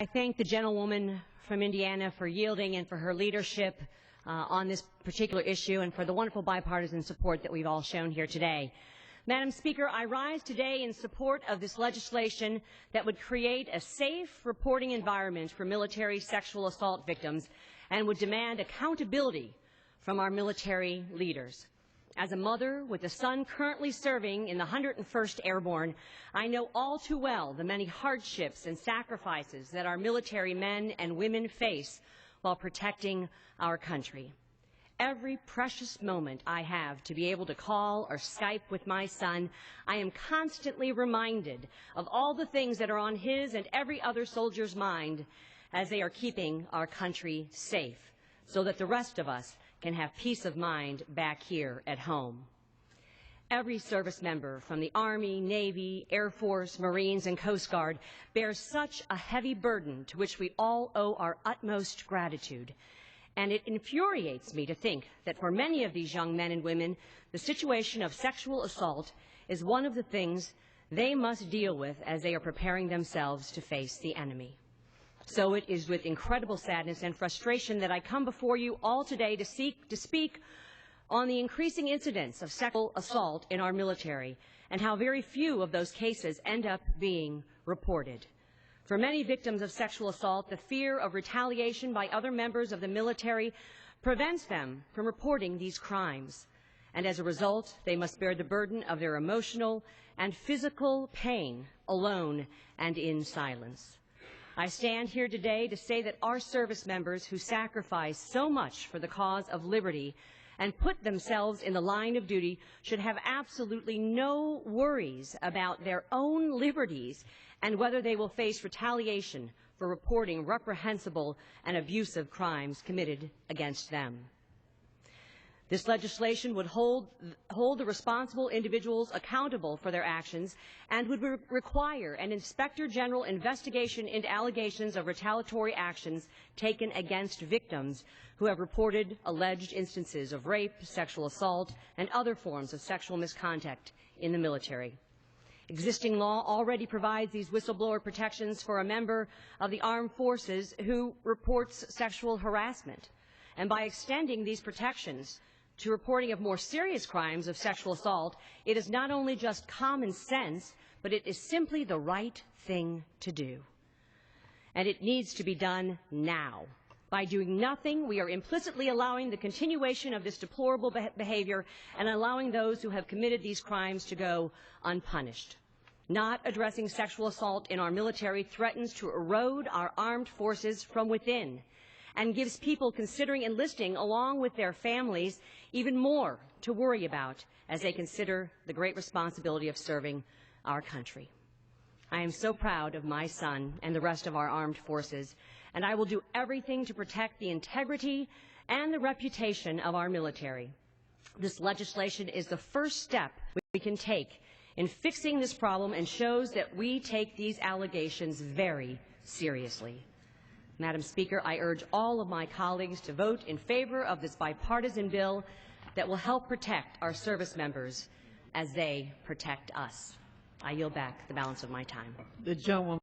I thank the gentlewoman from Indiana for yielding and for her leadership on this particular issue and for the wonderful bipartisan support that we've all shown here today. Madam Speaker, I rise today in support of this legislation that would create a safe reporting environment for military sexual assault victims and would demand accountability from our military leaders. As a mother with a son currently serving in the 101st Airborne, I know all too well the many hardships and sacrifices that our military men and women face while protecting our country. Every precious moment I have to be able to call or Skype with my son, I am constantly reminded of all the things that are on his and every other soldier's mind as they are keeping our country safe, so that the rest of us can have peace of mind back here at home. Every service member from the Army, Navy, Air Force, Marines, and Coast Guard bears such a heavy burden to which we all owe our utmost gratitude. And it infuriates me to think that for many of these young men and women, the situation of sexual assault is one of the things they must deal with as they are preparing themselves to face the enemy. So it is with incredible sadness and frustration that I come before you all today to speak on the increasing incidence of sexual assault in our military and how very few of those cases end up being reported. For many victims of sexual assault, the fear of retaliation by other members of the military prevents them from reporting these crimes. And as a result, they must bear the burden of their emotional and physical pain alone and in silence. I stand here today to say that our service members who sacrifice so much for the cause of liberty and put themselves in the line of duty should have absolutely no worries about their own liberties and whether they will face retaliation for reporting reprehensible and abusive crimes committed against them. This legislation would hold the responsible individuals accountable for their actions and would require an Inspector General investigation into allegations of retaliatory actions taken against victims who have reported alleged instances of rape, sexual assault, and other forms of sexual misconduct in the military. Existing law already provides these whistleblower protections for a member of the armed forces who reports sexual harassment. And by extending these protections to reporting of more serious crimes of sexual assault, it is not only just common sense, but it is simply the right thing to do. And it needs to be done now. By doing nothing, we are implicitly allowing the continuation of this deplorable behavior and allowing those who have committed these crimes to go unpunished. Not addressing sexual assault in our military threatens to erode our armed forces from within and gives people considering enlisting along with their families even more to worry about as they consider the great responsibility of serving our country. I am so proud of my son and the rest of our armed forces, and I will do everything to protect the integrity and the reputation of our military. This legislation is the first step we can take in fixing this problem and shows that we take these allegations very seriously. Madam Speaker, I urge all of my colleagues to vote in favor of this bipartisan bill that will help protect our service members as they protect us. I yield back the balance of my time. The gentlewoman.